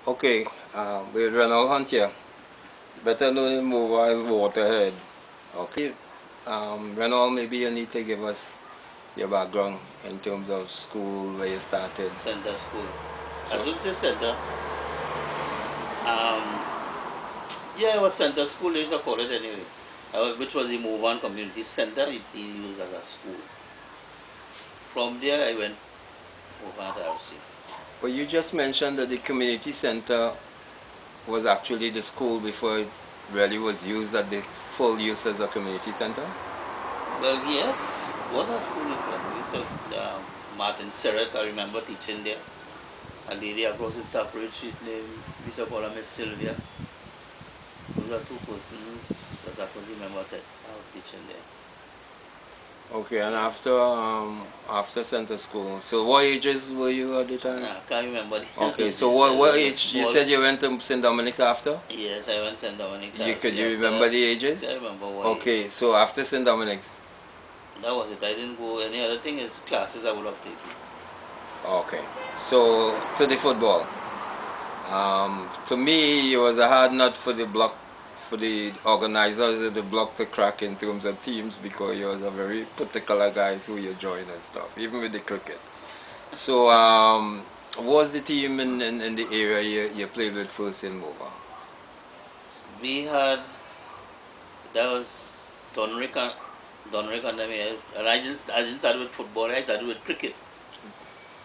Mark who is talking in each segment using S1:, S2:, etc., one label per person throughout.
S1: Okay, with Reynold Hunte, better known in Mova as Waterhead. Okay, Reynold, maybe you need to give us your background in terms of school, where you started.
S2: Center school.
S1: So,
S2: I should say center. Yeah, it was center school, they used to call it anyway. Which was the Morvant Community Center, it used as a school. From there, I went over to RC.
S1: but you just mentioned that the community center was actually the school before it really was used at the full use as a community center?
S2: Well, yes, it was a school before. We used to, Martin Serret, I remember teaching there. A lady across the top road street named, we used to call her Miss Sylvia. Those are two persons that I could remember that I was teaching there.
S1: Okay, and after center school, so what ages were you at the time?
S2: I can't remember.
S1: Okay, so what age? You said you went to St. Dominic's after?
S2: Yes, I went to St. Dominic's.
S1: Could you remember the ages?
S2: I remember what.
S1: Okay, so after St. Dominic's.
S2: That was it. I didn't go any other thing is classes I would have taken.
S1: Okay, so to the football. To me, it was a hard nut for the block, for the organizers of the block to crack in terms of teams, because you was a very particular guys who you join and stuff, even with the cricket. So, what was the team in the area you played with first in Mova?
S2: We had, that was Donrick under me, and I didn't start with football. I started with cricket.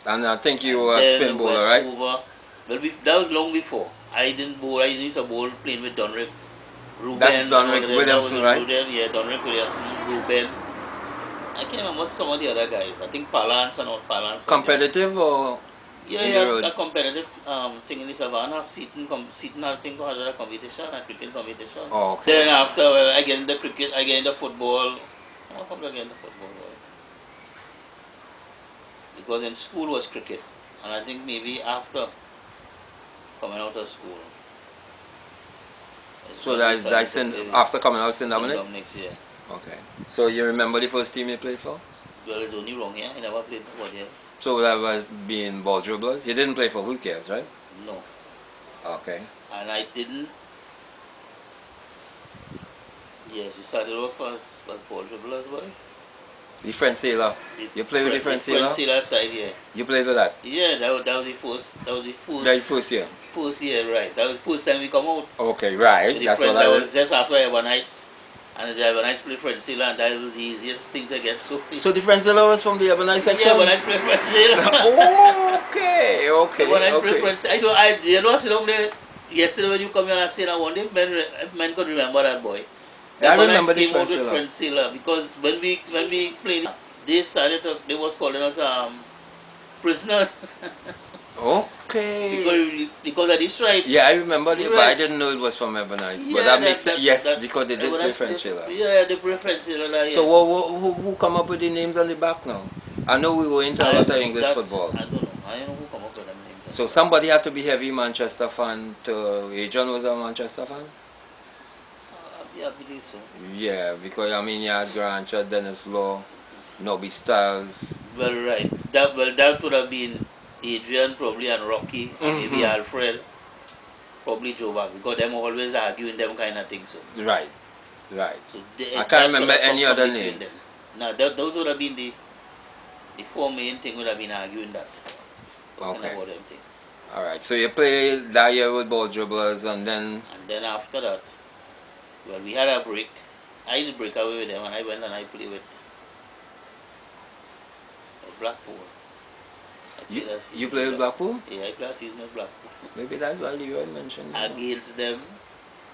S1: And I think you were a spin bowler, right?
S2: Well, that was long before. I didn't bowl. I used to bowl playing with Donrick. Ruben,
S1: that's Donrick Williamson, right?
S2: Yeah, Donrick Williamson, Ruben. I can't remember some of the other guys. I think Palance and all Palance.
S1: Competitive or?
S2: Yeah, a competitive thing in the Savannah. Seaton, I think, had a competition, a cricket competition.
S1: Oh, okay.
S2: Then after, well, I get into cricket, I get into football. I'll probably get into football. Right? Because in school was cricket. And I think maybe after coming out of school.
S1: So that's after coming out of St. Dominic's?
S2: St. Dominic's, yeah.
S1: Okay. So you remember the first team you played for?
S2: Well, it's only wrong here. I never played for anybody else.
S1: So that was being ball dribblers? You didn't play for Who Cares, right?
S2: No.
S1: Okay.
S2: And I didn't. Yes, you started off as ball dribblers, boy.
S1: The French Sailor. You played with the French Sailor?
S2: French Sailor side, yeah.
S1: You played with that?
S2: Yeah, that was the first. That was the first.
S1: That was first year?
S2: First year, right. That was the first time we come out.
S1: Okay, right.
S2: That's what I was. Just after Ebonites. And the Ebonites played French Sailor, and that was the easiest thing to get. So
S1: the French Sailor was from the Ebonite section?
S2: Yeah, Ebonites played French Sailor.
S1: Oh, okay.
S2: Ebonites played French Sailor. I don't sit down there yesterday when you come here and say that one day, men could remember that boy.
S1: I remember the
S2: French Sailor. Because when we played, they was calling us prisoners.
S1: Okay.
S2: Because of the stripes.
S1: Yeah, I remember it, but I didn't know it was from Ebonites. Yeah, but that makes sense. Yes, because they did play French Sailor.
S2: Yeah, they play French Sailor.
S1: So who come up with the names on the back now? I know we were into a lot of English football.
S2: I don't know. I don't know who come up with them names.
S1: So somebody had to be heavy Manchester fan. Adrian was a Manchester fan?
S2: Yeah, I believe so.
S1: Yeah, because I mean you had Grancher, Dennis Law, Nobby Styles.
S2: Well, right. That would have been Adrian probably and Rocky, and maybe Alfred, probably Joe Back, because them always arguing them kind of things. So.
S1: Right.
S2: So
S1: I can't remember any other names.
S2: Now those would have been the four main thing would have been arguing that.
S1: Okay. Alright, so you played that year with ball dribblers and then
S2: after that, well, we had a break. I did break away with them and I went and I played with Blackpool.
S1: You played with Blackpool?
S2: Yeah, I played a season with Blackpool.
S1: Maybe that's why Leroy mentioned it.
S2: Against them.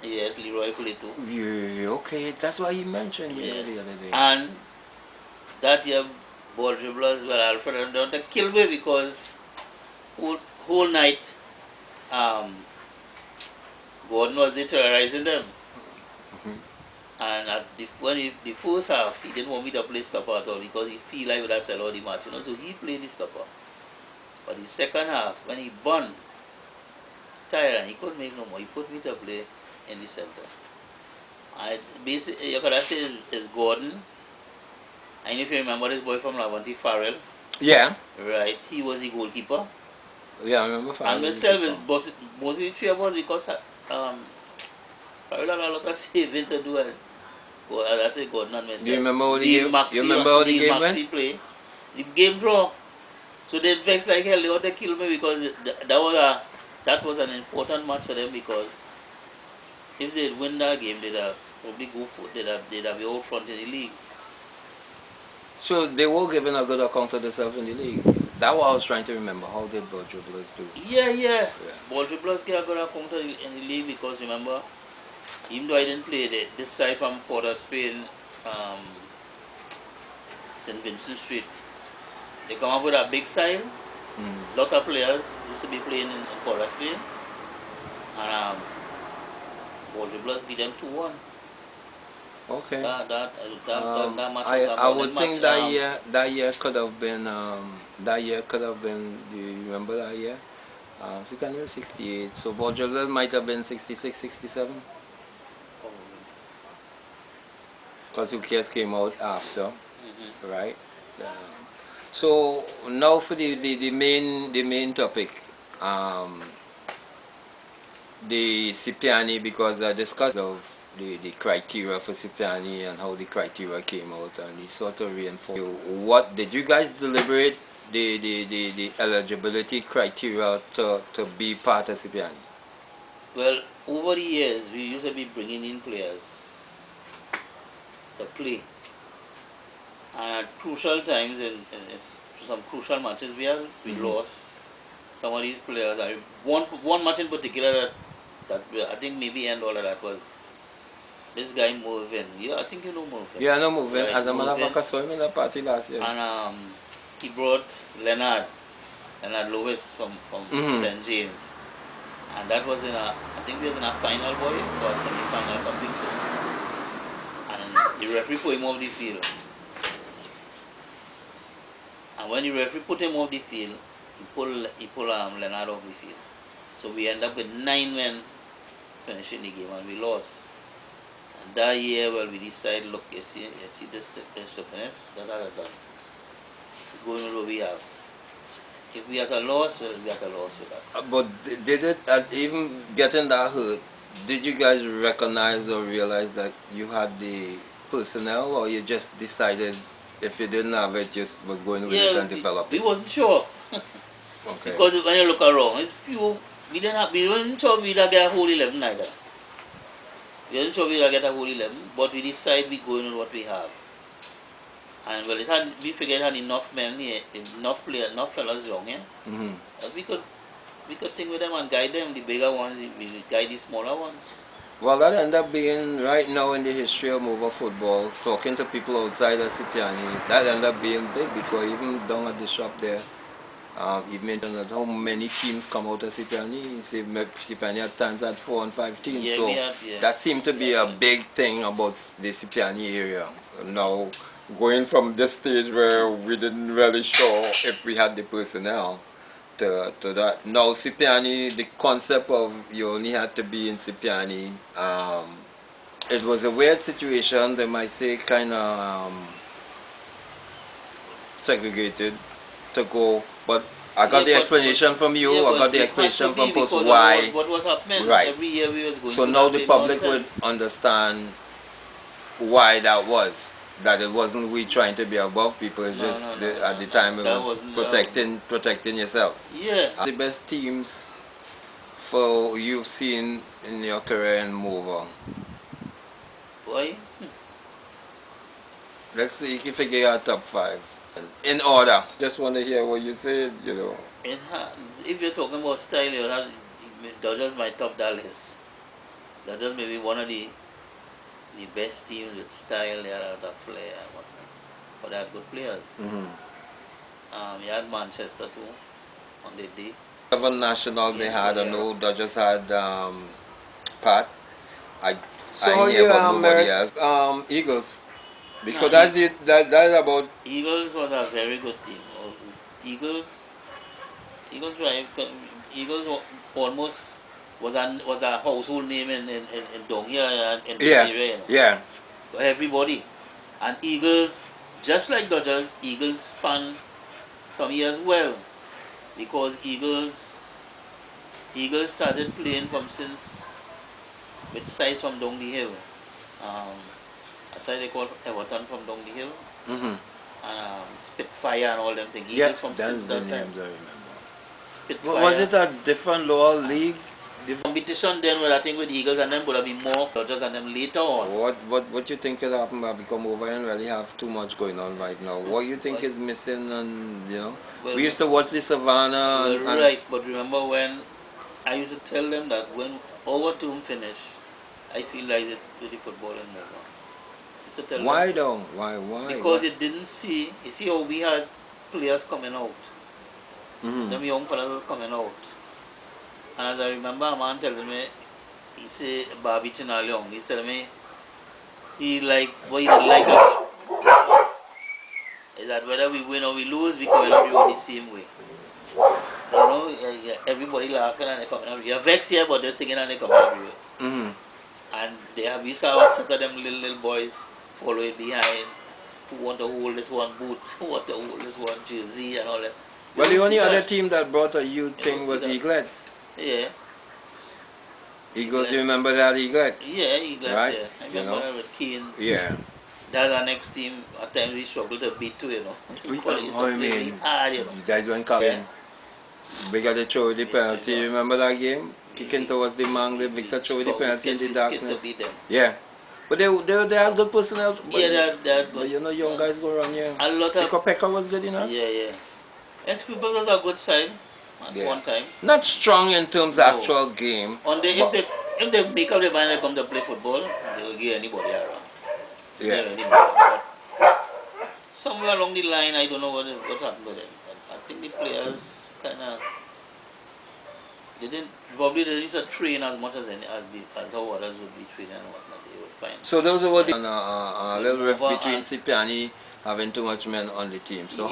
S2: Yes, Leroy played too.
S1: Yeah, okay, that's why he mentioned it the other day.
S2: And that year, ball dribblers, well, Alfred and Hunte killed me because whole night, Gordon was terrorizing them. And the first half, he didn't want me to play stopper at all because he feel like would have sell all the match, so he played the stopper. But the second half, when he burned, tired and he couldn't make no more, he put me to play in the center. Basically, you could say is Gordon. I don't know if you remember this boy from Lavonte, Farrell.
S1: Yeah.
S2: Right, he was the goalkeeper.
S1: Yeah, I remember
S2: And
S1: following
S2: myself is
S1: people.
S2: mostly three of us because probably a lot of saving to do. Well, as I say, God, not
S1: Do you
S2: myself.
S1: remember how the game? You remember how the
S2: Neil
S1: game went?
S2: McPhee play. The game draw. So they vex like hell. They want to kill me because that was an important match for them because if they win that game, they'd have probably they'd have the out front in the league.
S1: So they were given a good account of themselves in the league. That what I was trying to remember. How did Ball Dribblers do?
S2: Yeah, yeah.
S1: Yeah.
S2: Ball dribblers get a good account in the league because remember, even though I didn't play this side from Port of Spain, um, St. Vincent Street, they come up with a big side.
S1: Mm.
S2: Lot of players used to be playing in Port of Spain, and Ball dribblers beat them 2-1.
S1: Okay.
S2: That match was a
S1: I
S2: morning
S1: would
S2: match.
S1: think that year could have been that year could have been. Do you remember that year? Second year 68. So Ball Dribblers might have been 66, 67. Because UKS came out after, right? So now for the main topic, the Cipriani, because I discussed of the criteria for Cipriani and how the criteria came out, and he sort of reinforced. What did you guys deliberate the eligibility criteria to be part of Cipriani?
S2: Well, over the years, we used to be bringing in players to play. And at crucial times, in some crucial matches, we lost some of these players. One match in particular that I think maybe end all of that was this guy Morvant. Yeah, I think you know Morvant.
S1: Yeah, no moving.
S2: Right,
S1: As a matter of fact,
S2: Morvant.
S1: I saw him in the party last year.
S2: And he brought Leonard Lewis from
S1: Mm-hmm.
S2: St. James. And that was I think he was in a final boy or semi-final, something so. And the referee put him off the field. And when the referee put him off the field, he pulled Leonard off the field. So we end up with 9 men finishing the game and we lost. And that year, well, we decided, look, you see this stupidness that I have done. Going with what we have. If we had a loss, well, we had a loss with that.
S1: But did it, even getting that hurt, did you guys recognize or realize that you had the personnel, or you just decided if you didn't have it, just was going with it
S2: Yeah,
S1: and develop
S2: we
S1: it?
S2: wasn't sure.
S1: Okay.
S2: Because when you look around, it's few, we weren't sure we'd get a whole 11 either. We weren't sure we'd get a whole 11, but we decided we go in with what we have. And well, we figured it had enough men here, enough players, enough fellas young here.
S1: Mm-hmm.
S2: We could think with them and guide them. The bigger ones, we guide the smaller ones.
S1: Well, that ended up being, right now in the history of Morvant Football, talking to people outside of Cipriani, that ended up being big, because even down at the shop there, he mentioned that how many teams come out of Cipriani. He said Cipriani at times had 4 and 5 teams.
S2: Yeah,
S1: So
S2: we have, yeah.
S1: that seemed to be a big thing about the Cipriani area. Now, going from this stage where we didn't really sure if we had the personnel to that. Now, Cipriani, the concept of you only had to be in Cipriani, it was a weird situation. They might say kind of segregated to go, but I got the explanation from you. I got the explanation from Post why.
S2: What was happening?
S1: Right.
S2: Every year we was going
S1: So
S2: through
S1: now
S2: that
S1: the
S2: same
S1: public would
S2: nonsense.
S1: understand why that was. That it wasn't we trying to be above people. It's just at the time it was protecting yourself.
S2: Yeah.
S1: The best teams for you've seen in your career and move on.
S2: Boy.
S1: Let's see if you figure out top 5 in order. Just want to hear what you said.
S2: If you're talking about style, Dodgers might top that list. Dodgers may be one of the best teams with style. They had a flair and whatnot. But they had good players. You had Manchester too on the day.
S1: Seven national they had. I know Dodgers had Pat.
S3: So
S1: I hear about nobody else. Eagles. Because that's it. That is about.
S2: Eagles was a very good team. Eagles almost was a household name in down here and in this area.
S1: Yeah.
S2: Everybody. And Eagles, just like Dodgers, Eagles spun some years well. because Eagles started playing from since which side from down the hill. A side they call Everton from down the hill.
S1: Mm-hmm.
S2: And Spitfire and all them things.
S1: Yeah,
S2: Eagles from
S1: that's
S2: since
S1: the
S2: that time.
S1: names I remember.
S2: Spitfire.
S1: Was it a different lower league?
S2: Competition then, well, I think with Eagles and them would have been more Dodgers and them later on.
S1: What you think could happen? Become over and really have too much going on right now. What you think is missing? And
S2: Well,
S1: we used to watch the Savannah.
S2: Well, right, but remember when I used to tell them that when our team finish, I feel like it with the football and move on. Used to tell
S1: Why
S2: them so.
S1: though? Why?
S2: Because it didn't see. You see how we had players coming out.
S1: Mm-hmm.
S2: Them young fellas were coming out. And as I remember, a man telling me, he said, Bobby Chinaleong, he said to me, he didn't like us is that whether we win or we lose, we come out the same way. You know, everybody laughing and they come out. You're vexed here, but they're singing and they come out everywhere.
S1: Mm-hmm.
S2: And we saw a set of them little boys following behind who want to hold this one boots, who want to hold this one jersey and all that.
S1: Well, the only other team that brought a youth thing was
S2: that.
S1: Eaglets.
S2: Yeah.
S1: Eagles, you remember that Eaglets?
S2: Yeah, Eaglets,
S1: right?
S2: Yeah. I remember that with Keynes.
S1: Yeah.
S2: That's our next team. At times we struggle to beat too,
S1: I mean,
S2: hard,
S1: guys went coming. We got to throw the penalty. You remember that game? Kicking towards the man, Victor threw the penalty in the darkness. Yeah. But they had good personnel. But, but young guys go around here.
S2: A lot of
S1: Pekka was good enough.
S2: Yeah. And people was a good side at one time.
S1: Not strong in terms of actual game.
S2: If they make up their mind they come to play football, they will get anybody around.
S1: Yeah.
S2: Somewhere along the line, I don't know what happened to them. I think the players kind of they didn't train as much as how others would be training and whatnot. They would find.
S1: So those were a little rift between Cipriani having too much men on the team. So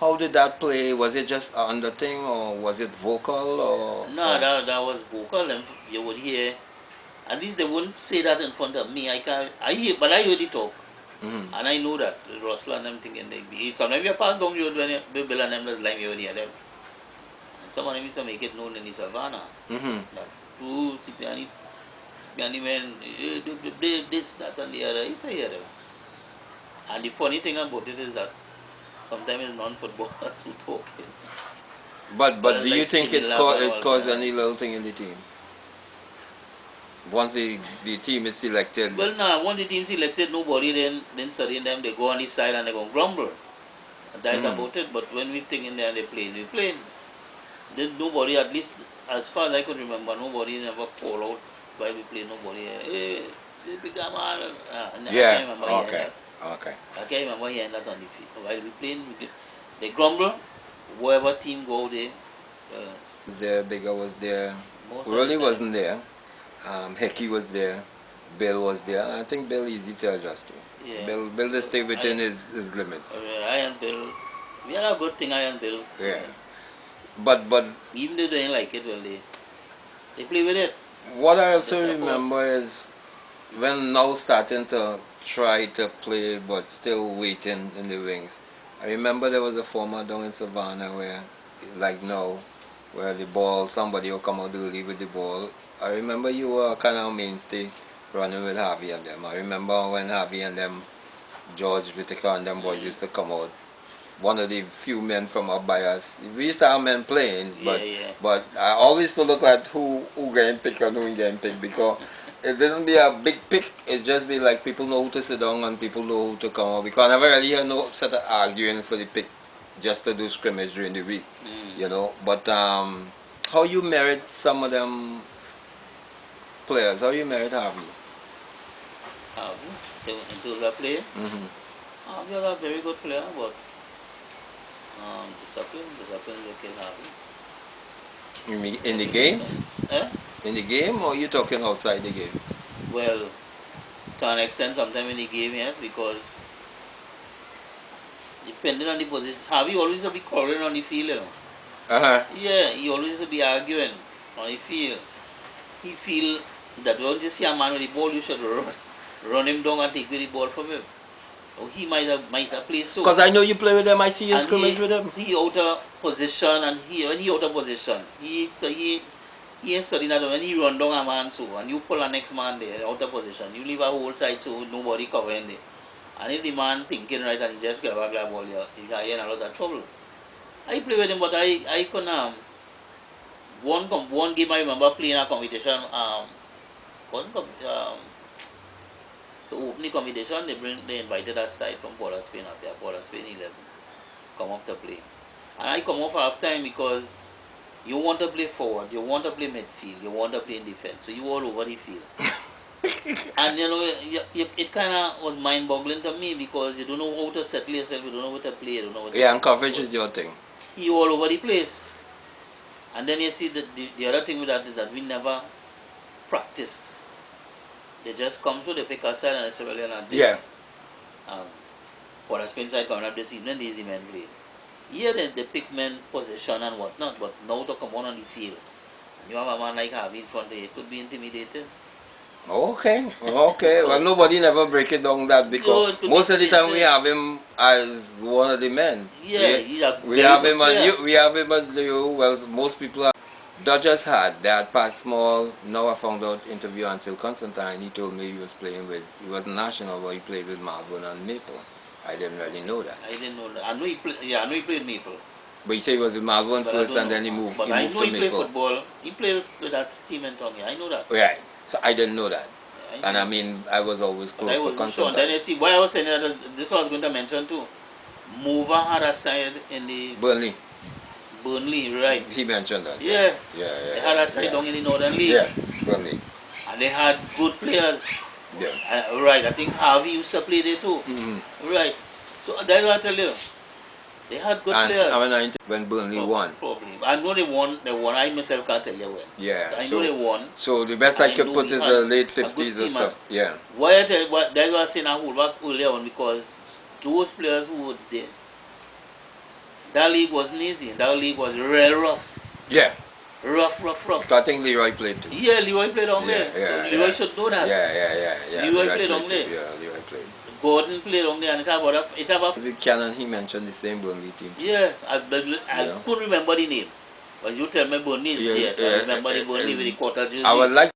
S1: how did that play? Was it just an under thing or was it vocal or?
S2: No, that was vocal, and you would hear. At least they wouldn't say that in front of me. I heard the talk.
S1: Mm-hmm.
S2: And I know that Russell and them thinking they behave. Sometimes you pass down the road when Bill and them just like you hear them. And some of them used to make it known in the Savannah.
S1: Mm-hmm.
S2: That Cipriani men, this, that and the other. He say hear them. And the funny thing about it is that sometimes it's non-footballers who talk.
S1: But do you think it caused any little thing in the team? Once the team is selected?
S2: Well, no. Once the team selected, nobody then studying them. They go on the side and they go grumble. And that's about it. But when we think in there and they play. Then nobody, at least as far as I could remember, nobody never call out while we play. Nobody, hey, big man. I can't remember hearing that.
S1: Okay.
S2: I can't remember hearing that on the field. While we playing, they grumble. Whoever team go there.
S1: Bigger was there. Really wasn't there. Hickey was there, Bill was there. I think Bill easy to adjust to.
S2: Yeah.
S1: Bill just stay within his limits.
S2: I and Bill, we had a good thing. I and Bill.
S1: Yeah. But
S2: even though they didn't like it, well they play with it.
S1: What I also remember is when now starting to try to play but still waiting in the wings. I remember there was a former down in Savannah where where the ball, somebody will come out early with the ball. I remember you were kind of mainstay running with Harvey and them. I remember when Harvey and them, George Whitaker and them boys used to come out. One of the few men from up by us. We used to have men playing, but I always to look at who getting picked and who getting picked because it doesn't be a big pick. It just be like people know who to sit down and people know who to come out. Because I never really hear no sort of arguing for the pick just to do scrimmage during the week, But how you merit some of them players? How you merit Harvey?
S2: In terms of play? Harvey was a very good player, but discipline will kill Harvey.
S1: In the games? In the game or you talking outside the game?
S2: Well, to an extent sometimes in the game, yes, because depending on the position, Harvey always be quarreling on the field, Yeah, he always be arguing on the field. He feel that once you see a man with the ball, you should run him down and take the ball from him. Oh, he might have played so.
S1: Because I know you play with them. I see you
S2: And
S1: scrimmage with them.
S2: he out of position, and when he out of position, he ain't studying that when he run down a man so, and you pull a next man there out of position, you leave a whole side so nobody covering there. And if the man thinking right and he just grab a grab ball, he got in a lot of trouble. I play with him, but I couldn't. One game I remember playing a competition. To open the competition, they invited us side from Port of Spain up there, Port of Spain 11, come up to play. And I come off half time because you want to play forward, you want to play midfield, you want to play in defense, so you all over the field. And it kind of was mind-boggling to me because you don't know how to settle yourself, you don't know how to play, you don't know what to
S1: Yeah, and coverage is your thing.
S2: You all over the place. And then you see the other thing with that is that we never practice. They just come through, they pick a side and they say, well, you know, this, for a spin side coming up this evening, the easy men play. Here they pick men position and whatnot, but now to come on the field, and you have a man like Harvey in front of you, it could be intimidating.
S1: Okay. Well, nobody never break it down that because most of the time we have him as one of the men.
S2: Yeah,
S1: we have him as we have him as well, most people are. Dodgers had Pat Small. Now I found out interview until Constantine. He told me he was playing with. He wasn't national, but he played with Malvern and Maple. I didn't really know that.
S2: I didn't know that. I know he played Maple.
S1: But he said he was with Malvern first, and then he moved.
S2: But
S1: he moved to Maple.
S2: Played football. He played with that team in Tonga. I know that.
S1: Right. So I didn't know that. Yeah, and I mean, I was always close to Constantine.
S2: Sure. And then you see why I was saying that. This I was going to mention too. Mover had a side in the Burnley, right?
S1: He mentioned that.
S2: Yeah. They had a side down in the Northern League.
S1: Yes, Burnley.
S2: And they had good players.
S1: Yes.
S2: Right. I think Harvey used to play there too. Right. So that's what I tell you. They had good players.
S1: And when Burnley won.
S2: Probably. I know they won. I myself can't tell you when.
S1: Yeah.
S2: I know they won.
S1: So the best I can put is the late 50s or so. Yeah.
S2: Why I tell you, that's what I said I hold back earlier on, because those players who were there, that league wasn't easy. That league was real rough.
S1: Yeah.
S2: Rough.
S1: So I think Leroy played too.
S2: Yeah, Leroy played on there. So Leroy should know that.
S1: Yeah.
S2: Leroy played on there.
S1: Yeah, Leroy played.
S2: Gordon played on there, and it have
S1: With Cannon, he mentioned the same Burnley team.
S2: Yeah, I couldn't remember the name. But you tell me Burnley, yes, I remember the Burnley with the quarter jersey.
S1: I would like